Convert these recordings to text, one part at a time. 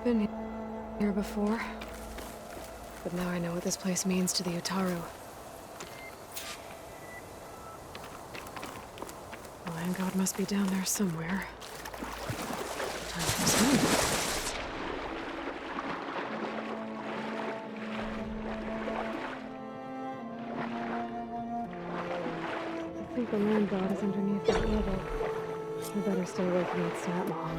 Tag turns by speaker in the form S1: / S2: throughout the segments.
S1: Been here before. But now I know what this place means to the Utaru. The land god must be down there somewhere. Time for some. I think the land god is underneath that level. We better stay away from that stat mall.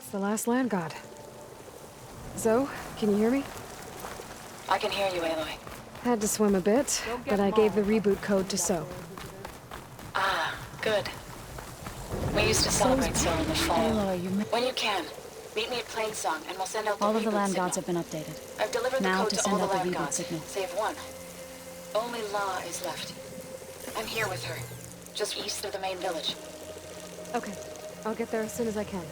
S1: It's the last land god. Zoe, can you hear me?
S2: I can hear you, Aloy.
S1: Had to swim a bit, but I gave the reboot code to So.
S2: Ah, good. We used to celebrate So in the fall.
S3: Aloy,
S2: When you can, meet me at Plainsong, and we'll send out the
S3: all of the
S2: reboot
S3: land
S2: signal.
S3: gods have been updated.
S2: I've delivered the
S3: Now
S2: code
S3: to
S2: to
S3: send
S2: all
S3: out
S2: the
S3: the
S2: land
S3: reboot
S2: gods,
S3: signal.
S2: save one. Only La is left. I'm here with her, just east of the main village.
S1: Okay, I'll get there as soon as I can.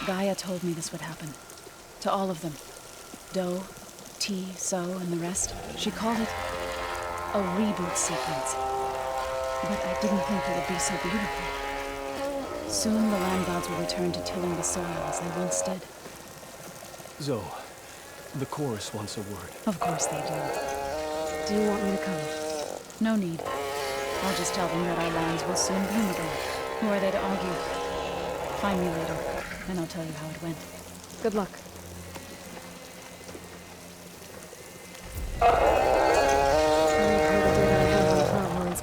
S3: Gaia told me this would happen. To all of them. Do, T, So, and the rest. She called it a reboot sequence. But I didn't think it would be so beautiful. Soon the land gods will return to tilling the soil as they once did.
S4: Zoe, the chorus wants a word.
S3: Of course they do.
S1: Do you want me to come?
S3: No need. I'll just tell them that our lands will soon bloom again. Who are they to argue? Find me later, and I'll tell you how it went.
S1: Good luck.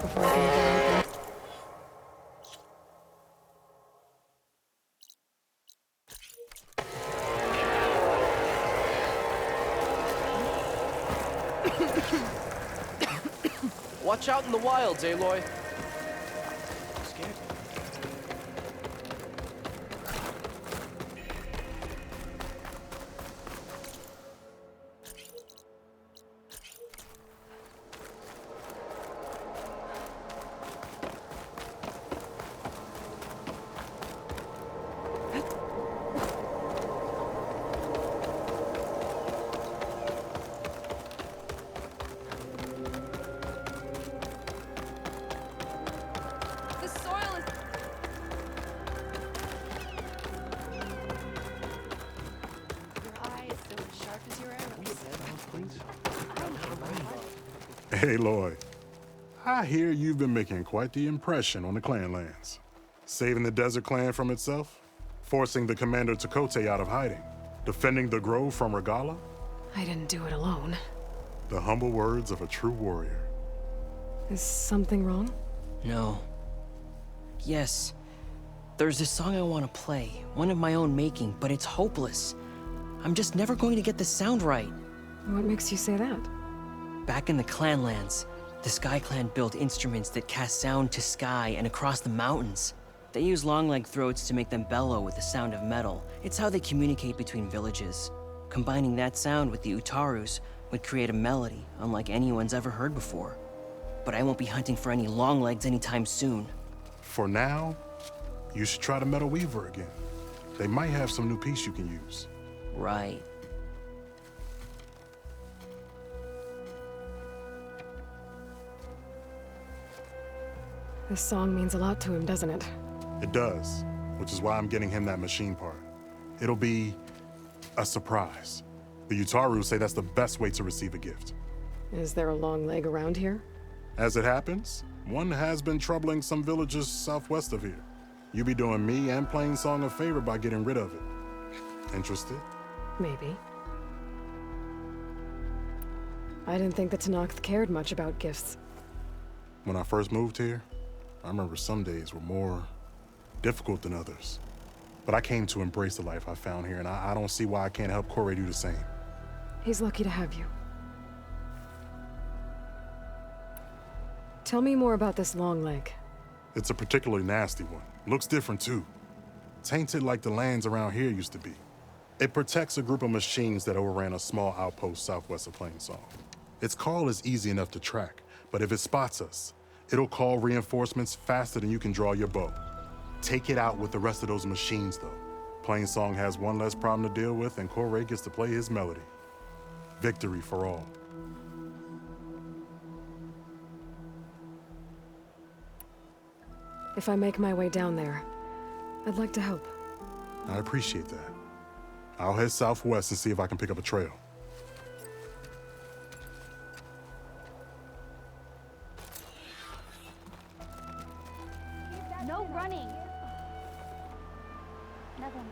S1: Before I can get out.
S4: Watch out in the wilds, Aloy. Scared.
S5: Aloy, I hear you've been making quite the impression on the clan lands. Saving the desert clan from itself, forcing the commander Tekote out of hiding, defending the grove from Regala.
S1: I didn't do it alone.
S5: The humble words of a true warrior.
S1: Is something wrong?
S6: No. Yes. There's this song I want to play, one of my own making, but it's hopeless. I'm just never going to get the sound right.
S1: What makes you say that?
S6: Back in the Clanlands, the Sky Clan built instruments that cast sound to sky and across the mountains. They use long-leg throats to make them bellow with the sound of metal. It's how they communicate between villages. Combining that sound with the Utarus would create a melody unlike anyone's ever heard before. But I won't be hunting for any longlegs anytime soon.
S5: For now, you should try the Metal Weaver again. They might have some new piece you can use.
S6: Right.
S1: This song means a lot to him, doesn't it?
S5: It does, which is why I'm getting him that machine part. It'll be a surprise. The Utaru say that's the best way to receive a gift.
S1: Is there a long leg around here?
S5: As it happens, one has been troubling some villages southwest of here. You be doing me and Plainsong a favor by getting rid of it. Interested?
S1: Maybe. I didn't think the Tenakth cared much about gifts.
S5: When I first moved here, I remember some days were more difficult than others. But I came to embrace the life I found here, and I don't see why I can't help Corey do the same.
S1: He's lucky to have you. Tell me more about this long leg.
S5: It's a particularly nasty one. Looks different, too. Tainted like the lands around here used to be. It protects a group of machines that overran a small outpost southwest of Plainsong. Its call is easy enough to track, but if it spots us, it'll call reinforcements faster than you can draw your bow. Take it out with the rest of those machines, though. Plainsong has one less problem to deal with, and Corey gets to play his melody. Victory for all.
S1: If I make my way down there, I'd like to help.
S5: I appreciate that. I'll head southwest and see if I can pick up a trail.
S7: No running. Nothing.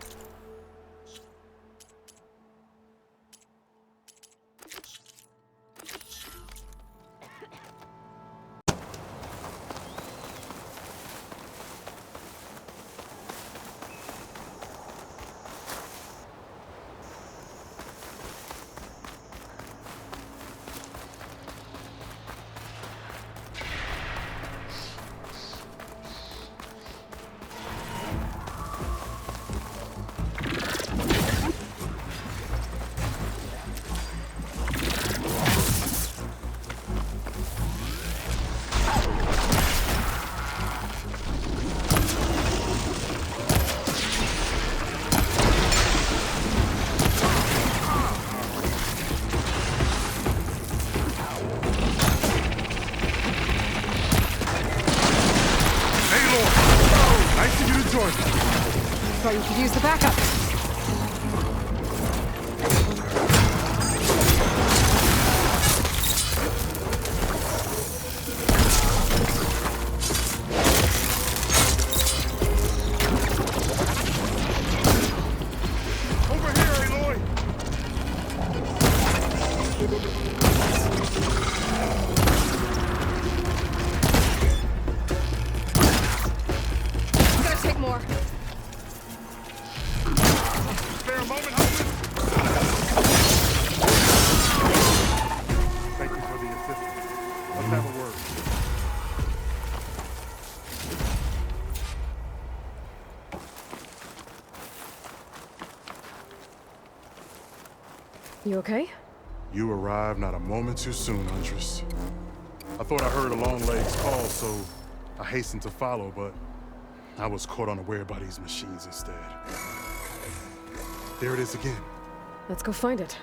S1: Thought you could use the backup.
S5: Over here, Aloy!
S1: I'm gonna take more.
S5: Spare a moment, husband? Thank you for the assistance. Let's have a word.
S1: You okay?
S5: You arrived not a moment too soon, Huntress. I thought I heard a long leg's call, so I hastened to follow, but I was caught unaware by these machines instead. There it is again.
S1: Let's go find it.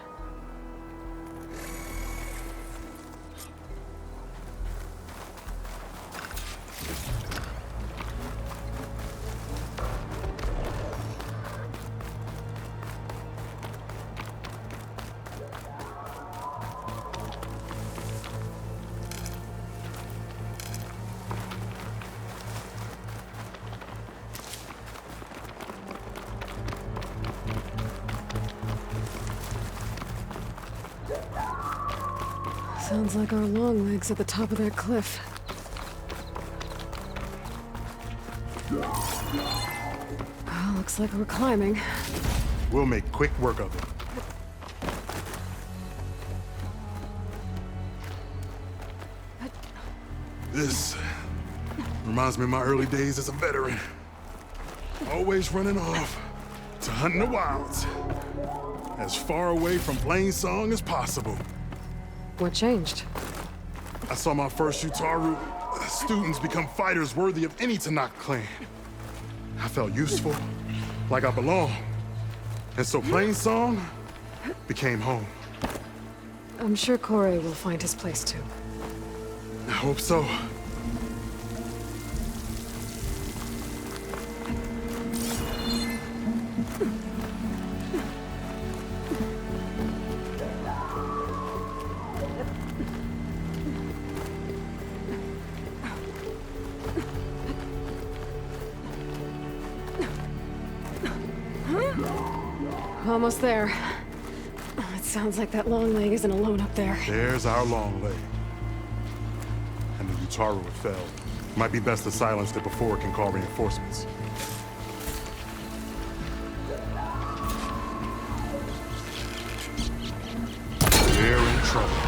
S1: Sounds like our long legs at the top of that cliff. Oh, looks like we're climbing.
S5: We'll make quick work of it. This reminds me of my early days as a veteran. Always running off to hunt in the wilds. As far away from plain song as possible.
S1: What changed?
S5: I saw my first Utaru students become fighters worthy of any Tanakh clan. I felt useful, like I belonged. And so plain song became home.
S1: I'm sure Corey will find his place too.
S5: I hope so.
S1: Almost there. It sounds like that long leg isn't alone up there.
S5: There's our long leg. And the Utaru it fell. Might be best to silence it before it can call reinforcements. We're in trouble.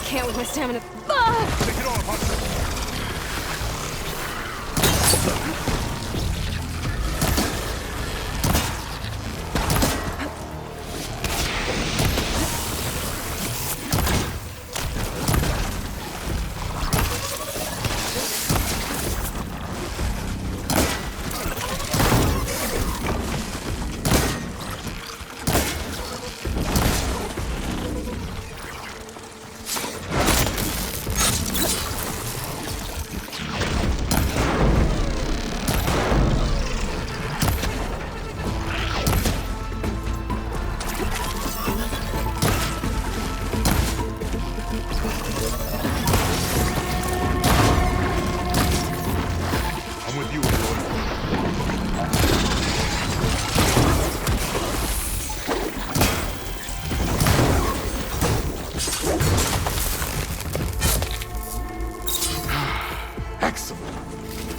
S1: Can't with my stamina. Ah!
S5: Take it off, Hunter.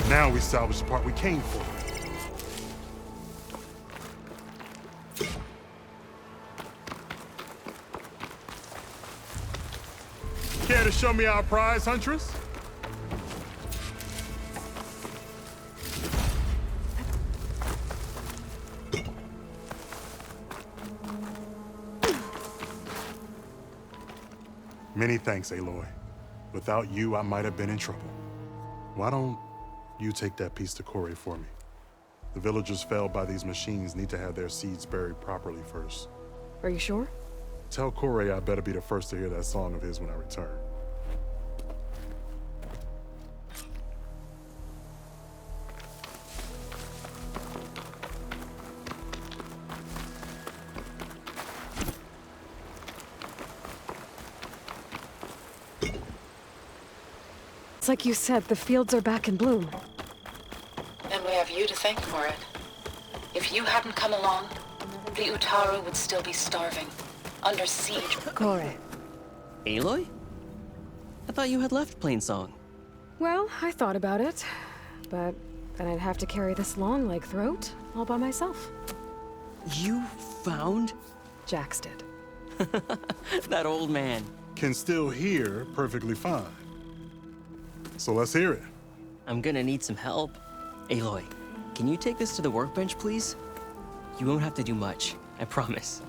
S5: Now we salvage the part we came for. Care to show me our prize, Huntress? Many thanks, Aloy. Without you, I might have been in trouble. Why don't you take that piece to Corey for me? The villagers felled by these machines need to have their seeds buried properly first.
S1: Are you sure?
S5: Tell Corey I better be the first to hear that song of his when I return.
S1: It's like you said, the fields are back in bloom.
S2: And we have you to thank for it. If you hadn't come along, the Utaru would still be starving, under siege.
S1: Corey.
S6: Aloy? I thought you had left Plainsong.
S1: Well, I thought about it, but then I'd have to carry this long leg throat all by myself.
S6: You found
S1: Jax did.
S6: that old man?
S5: Can still hear perfectly fine. So let's hear it.
S6: I'm gonna need some help. Aloy, can you take this to the workbench, please? You won't have to do much, I promise.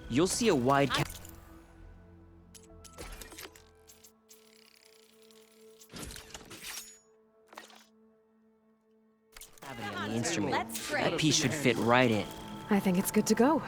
S6: You'll see a wide cavity on the instrument. That piece should fit right in.
S1: I think it's good to go.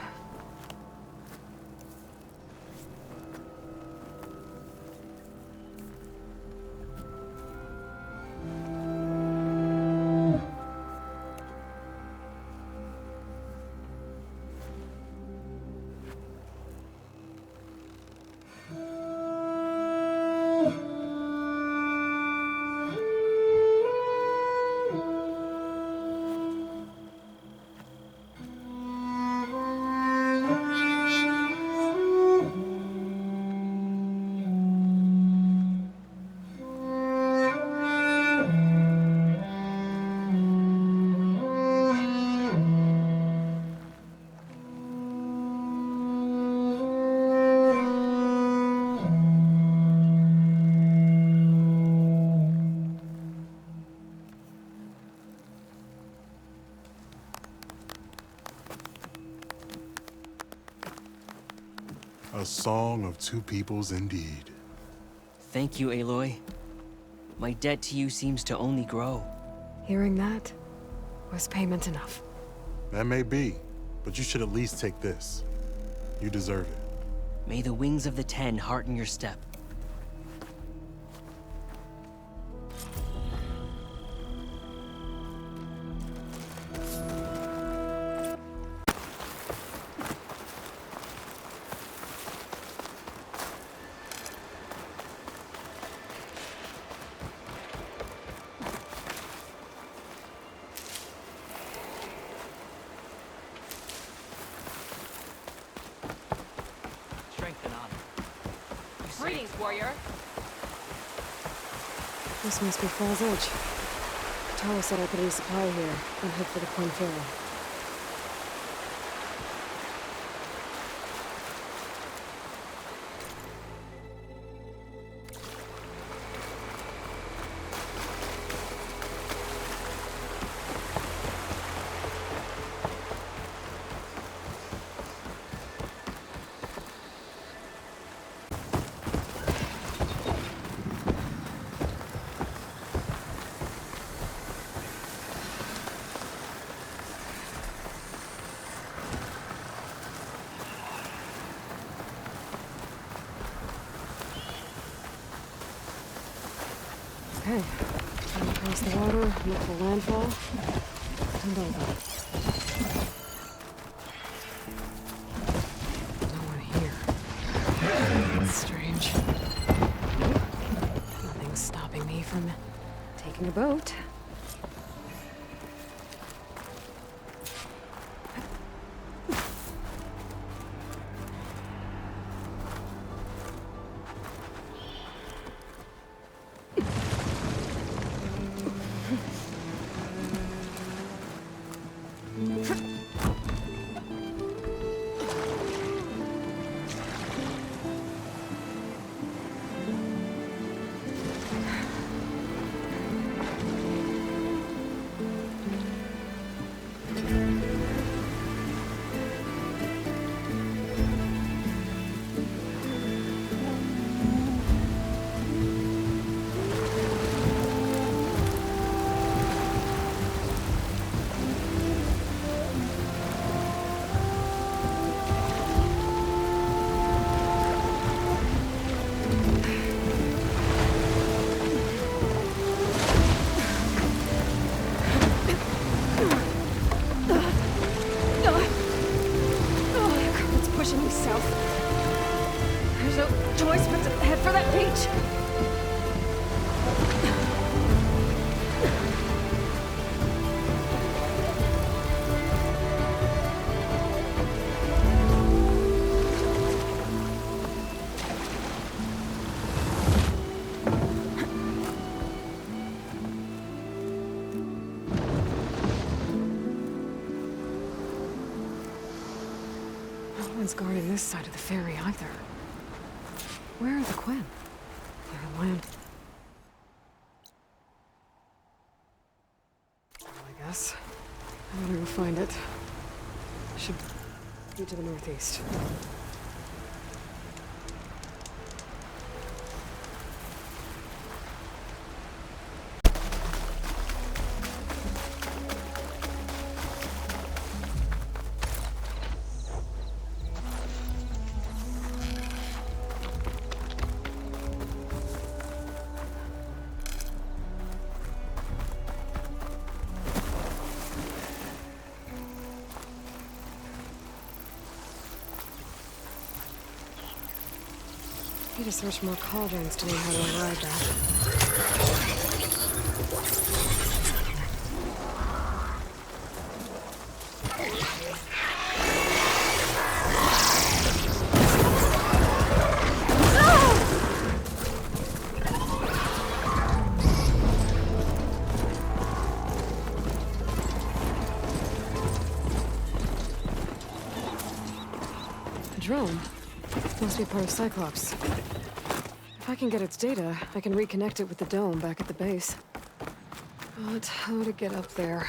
S5: A song of two peoples indeed.
S6: Thank you, Aloy. My debt to you seems to only grow.
S1: Hearing that was payment enough.
S5: That may be, but you should at least take this. You deserve it.
S6: May the wings of the Ten hearten your step.
S7: Greetings, warrior.
S1: This must be Fall's Edge. Tara said I could resupply here and head for the Corn Ferry. Okay, time to cross the water, look for landfall, and over. No one here. That's strange. Nothing's stopping me from taking a boat. pushing me south. There's no choice but to head for that beach. No one's guarding this side of the ferry either. Where are the Quinn? They're on land. Well, I guess. I better go find it. Should be to the northeast. Need to search more cauldrons to know how to arrive at. A drone? Must be part of Cyclops. If I can get its data, I can reconnect it with the dome back at the base. But how to get up there?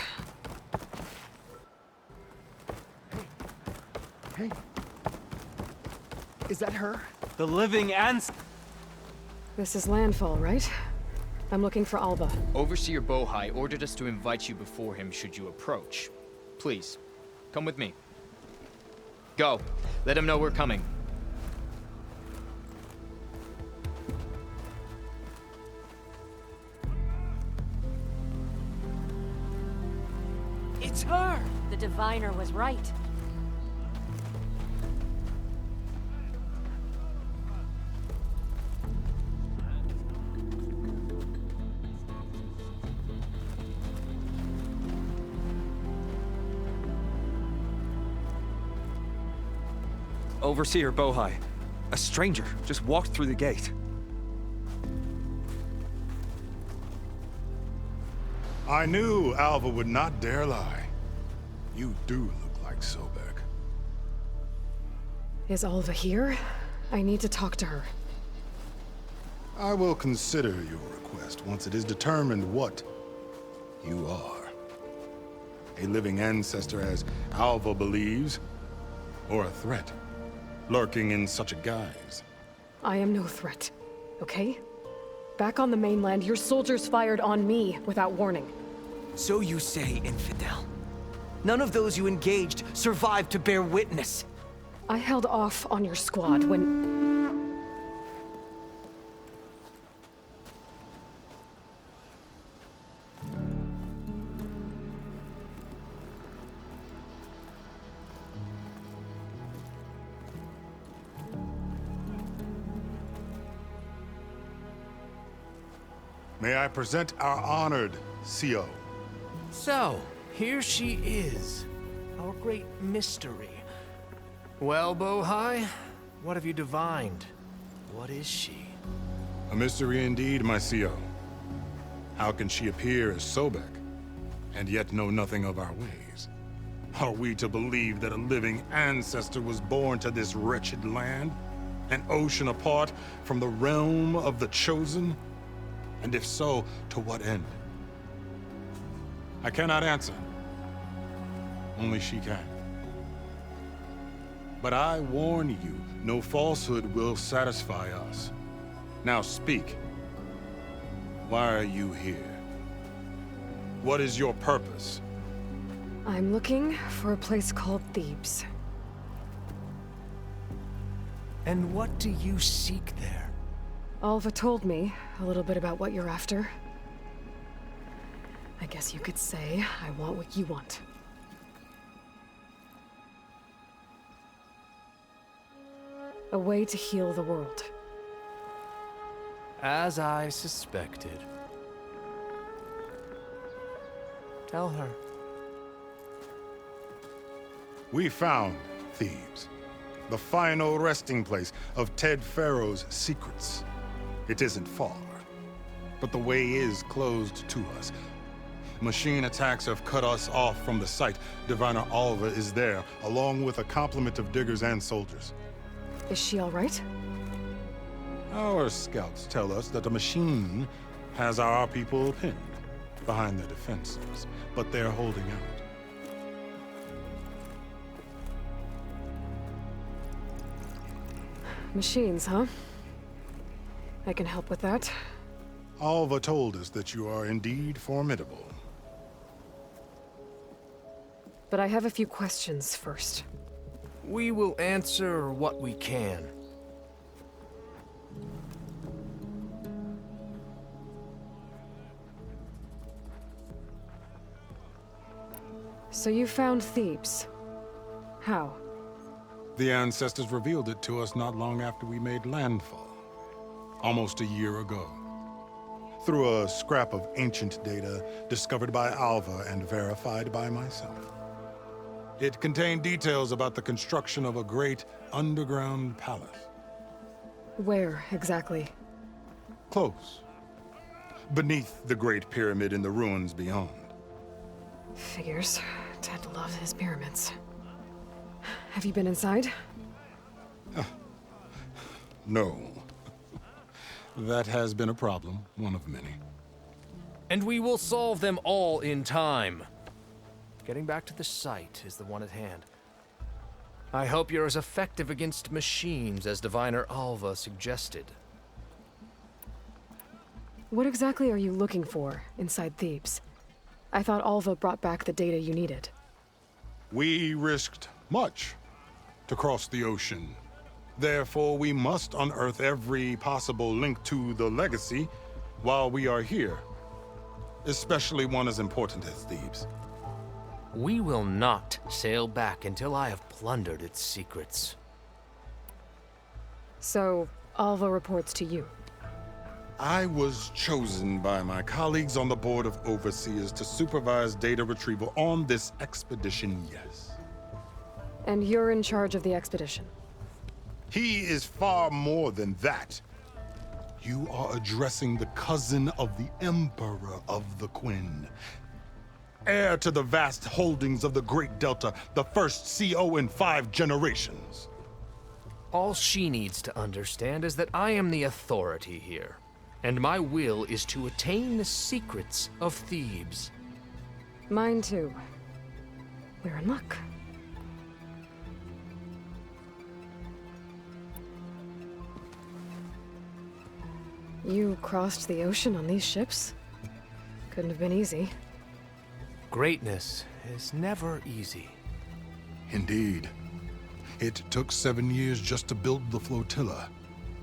S7: Hey. Is that her?
S4: The living ants.
S1: This is landfall, right? I'm looking for Alva.
S8: Overseer Bohai ordered us to invite you before him should you approach. Please, come with me. Go. Let him know we're coming.
S4: It's her!
S9: The diviner was right.
S7: Overseer Bohai. A stranger just walked through the gate.
S5: I knew Alva would not dare lie. You do look like Sobek.
S1: Is Alva here? I need to talk to her.
S5: I will consider your request once it is determined what you are. A living ancestor, as Alva believes, or a threat, lurking in such a guise.
S1: I am no threat, okay? Back on the mainland, your soldiers fired on me without warning.
S10: So you say, infidel. None of those you engaged survived to bear witness.
S1: I held off on your squad when...
S5: May I present our honored CO.
S4: So, here she is. Our great mystery. Well, Bohai, what have you divined? What is she?
S5: A mystery indeed, my CO. How can she appear as Sobek, and yet know nothing of our ways? Are we to believe that a living ancestor was born to this wretched land? An ocean apart from the realm of the Chosen? And if so, to what end? I cannot answer. Only she can. But I warn you, no falsehood will satisfy us. Now speak. Why are you here? What is your purpose?
S1: I'm looking for a place called Thebes.
S4: And what do you seek there?
S1: Alva told me a little bit about what you're after. I guess you could say I want what you want. A way to heal the world.
S4: As I suspected. Tell her.
S5: We found Thebes, the final resting place of Ted Pharaoh's secrets. It isn't far, but the way is closed to us. Machine attacks have cut us off from the site. Diviner Alva is there, along with a complement of diggers and soldiers.
S1: Is she all right?
S5: Our scouts tell us that the machine has our people pinned behind their defenses, but they're holding out.
S1: Machines, huh? I can help with that.
S5: Alva told us that you are indeed formidable.
S1: But I have a few questions first.
S4: We will answer what we can.
S1: So you found Thebes. How?
S5: The ancestors revealed it to us not long after we made landfall, almost a year ago. Through a scrap of ancient data discovered by Alva and verified by myself. It contained details about the construction of a great underground palace.
S1: Where, exactly?
S5: Close. Beneath the Great Pyramid in the ruins beyond.
S1: Figures. Ted loves his pyramids. Have you been inside?
S5: No. That has been a problem, one of many.
S4: And we will solve them all in time. Getting back to the site is the one at hand. I hope you're as effective against machines as Diviner Alva suggested.
S1: What exactly are you looking for inside Thebes? I thought Alva brought back the data you needed.
S5: We risked much to cross the ocean. Therefore, we must unearth every possible link to the legacy while we are here. Especially one as important as Thebes.
S4: We will not sail back until I have plundered its secrets.
S1: So, Alva reports to you.
S5: I was chosen by my colleagues on the Board of Overseers to supervise data retrieval on this expedition, yes.
S1: And you're in charge of the expedition.
S5: He is far more than that. You are addressing the cousin of the Emperor of the Quinn. Heir to the vast holdings of the Great Delta, the first CO in 5 generations.
S4: All she needs to understand is that I am the authority here, and my will is to attain the secrets of Thebes.
S1: Mine too. We're in luck. You crossed the ocean on these ships? Couldn't have been easy.
S4: Greatness is never easy.
S5: Indeed. It took 7 years just to build the flotilla.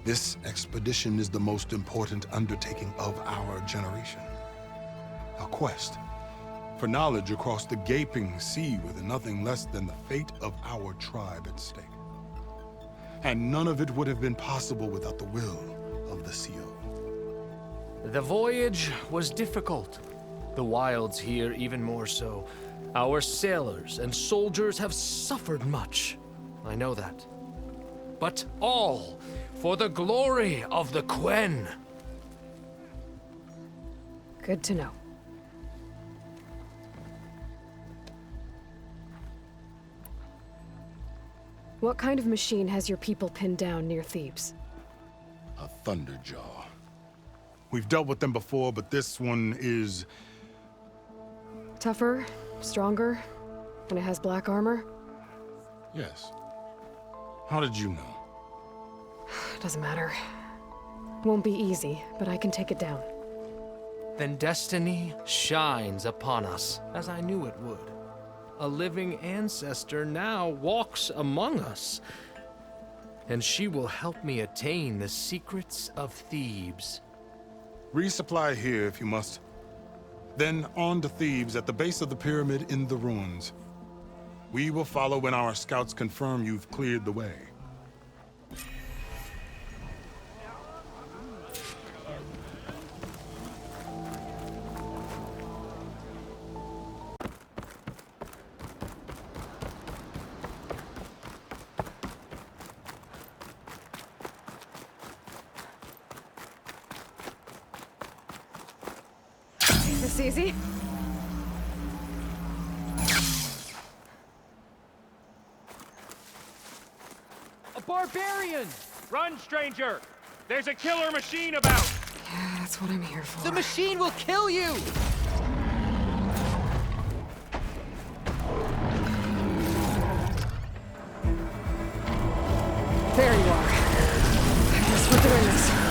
S5: This expedition is the most important undertaking of our generation. A quest for knowledge across the gaping sea with nothing less than the fate of our tribe at stake. And none of it would have been possible without the will of the CO.
S4: The voyage was difficult. The wilds here even more so. Our sailors and soldiers have suffered much. I know that. But all for the glory of the Quen.
S1: Good to know. What kind of machine has your people pinned down near Thebes?
S5: A Thunderjaw. We've dealt with them before, but this one is...
S1: Tougher, stronger, and it has black armor?
S5: Yes. How did you know?
S1: Doesn't matter. Won't be easy, but I can take it down.
S4: Then destiny shines upon us, as I knew it would. A living ancestor now walks among us, and she will help me attain the secrets of Thebes.
S5: Resupply here if you must. Then on to Thebes at the base of the pyramid in the ruins. We will follow when our scouts confirm you've cleared the way.
S1: this easy?
S9: A barbarian! Run, stranger! There's a killer machine about!
S1: Yeah, that's what I'm here for.
S10: The machine will kill you!
S1: There you are. I guess we're doing this.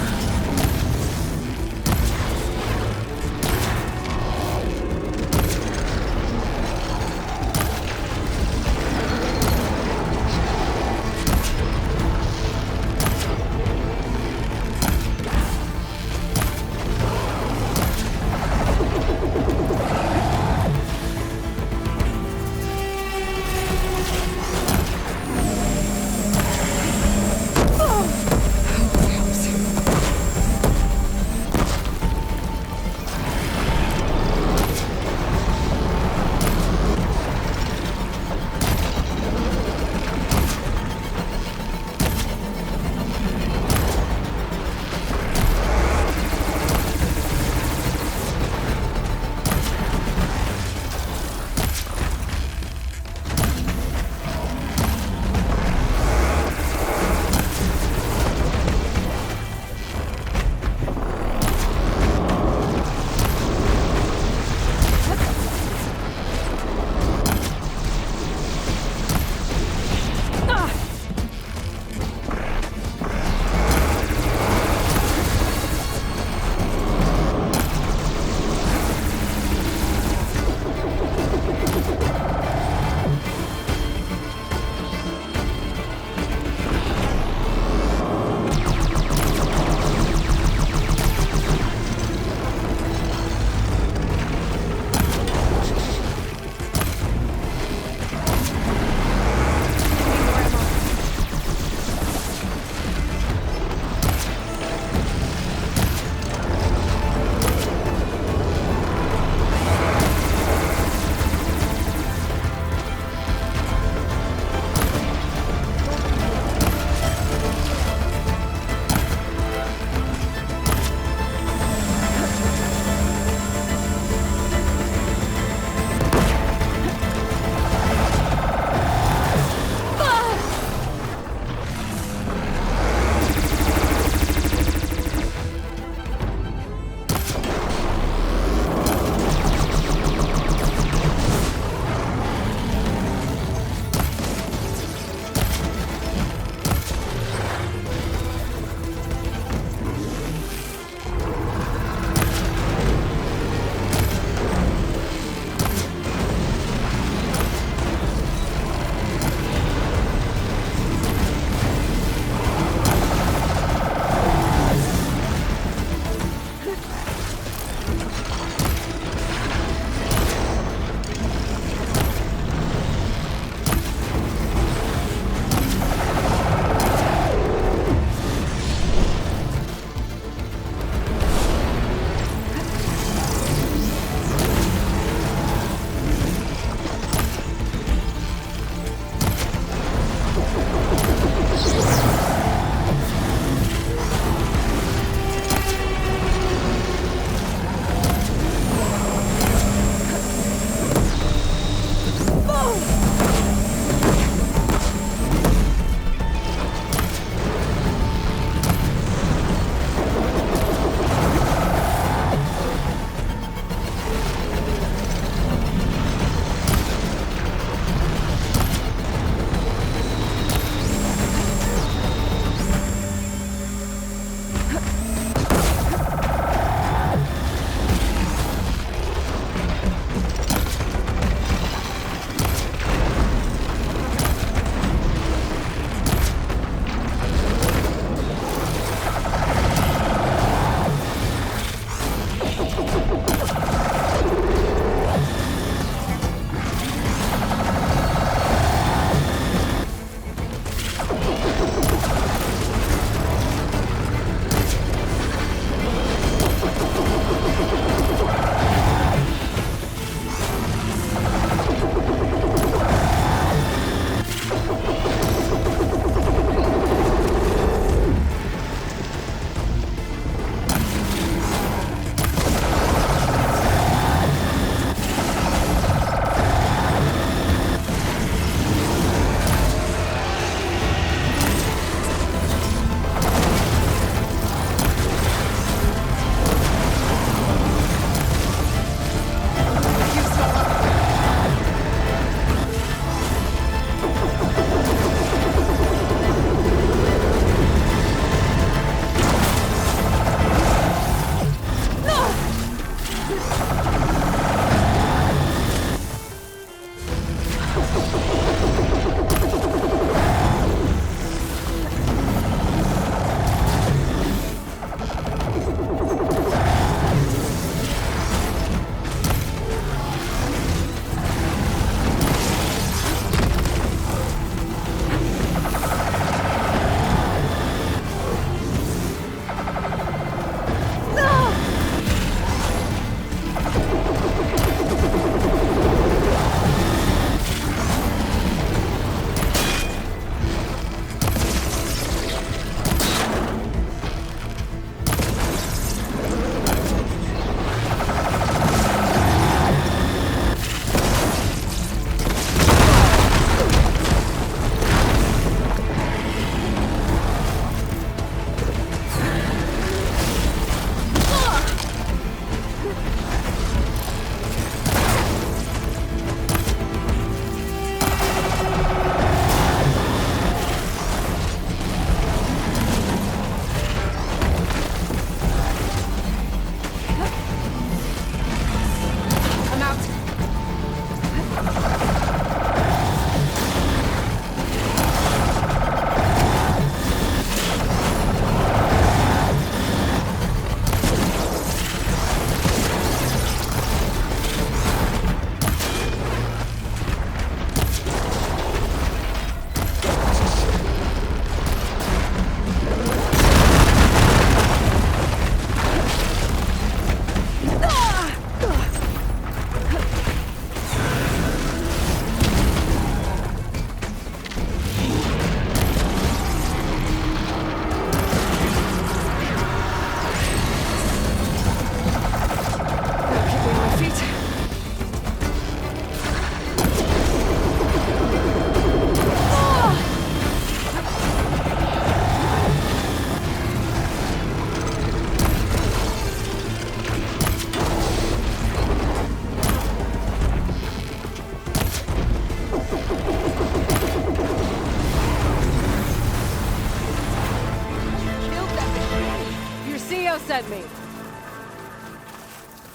S1: sent me.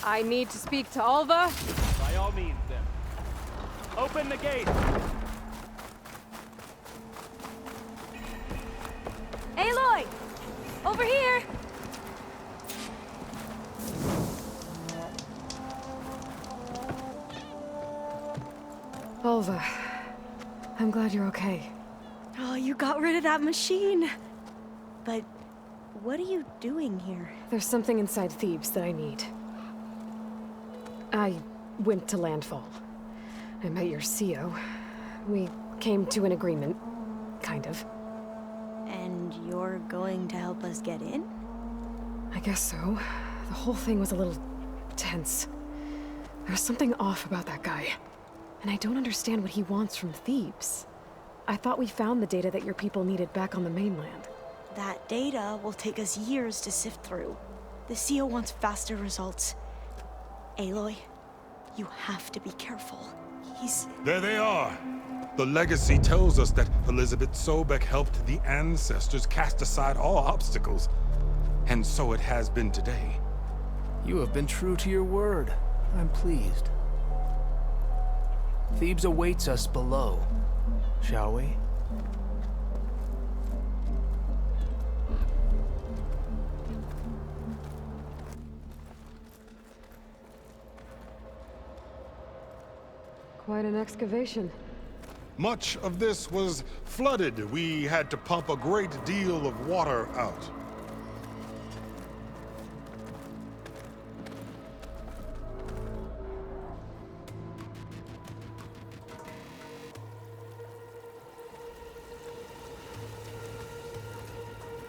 S1: I need to speak to Alva.
S9: By all means, then. Open the gate!
S11: Aloy! Over here!
S1: Alva, I'm glad you're okay.
S11: Oh, you got rid of that machine. But what are you doing here?
S1: There's something inside Thebes that I need. I went to landfall. I met your CO. We came to an agreement, kind of.
S11: And you're going to help us get in?
S1: I guess so. The whole thing was a little tense. There's something off about that guy. And I don't understand what he wants from Thebes. I thought we found the data that your people needed back on the mainland.
S11: That data will take us years to sift through. The CO wants faster results. Aloy, you have to be careful. He's...
S5: There they are. The legacy tells us that Elizabeth Sobek helped the ancestors cast aside all obstacles. And so it has been today.
S4: You have been true to your word. I'm pleased. Thebes awaits us below, shall we?
S1: Quite an excavation.
S5: Much of this was flooded. We had to pump a great deal of water out.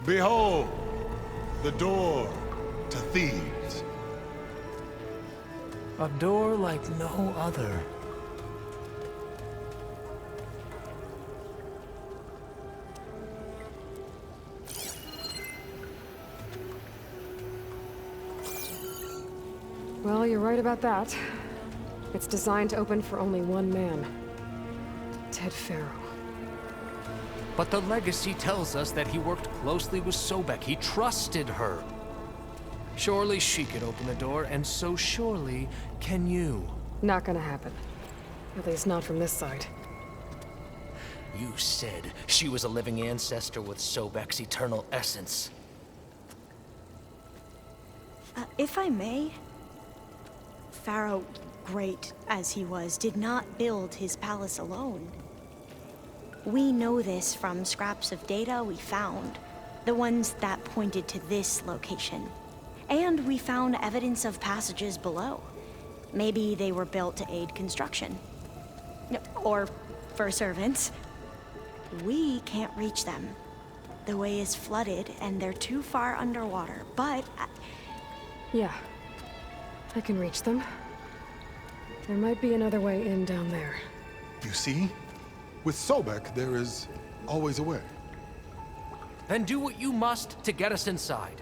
S5: Behold, the door to Thebes.
S4: A door like no other.
S1: Well, you're right about that. It's designed to open for only one man. Ted Faro.
S4: But the legacy tells us that he worked closely with Sobek. He trusted her. Surely she could open the door, and so surely can you.
S1: Not gonna happen. At least not from this side.
S4: You said she was a living ancestor with Sobek's eternal essence.
S11: If I may, Pharaoh, great as he was, did not build his palace alone. We know this from scraps of data we found, the ones that pointed to this location. And we found evidence of passages below. Maybe they were built to aid construction. Or for servants. We can't reach them. The way is flooded and they're too far underwater, but...
S1: Yeah. I can reach them. There might be another way in down there.
S5: You see? With Sobek, there is always a way.
S4: Then do what you must to get us inside.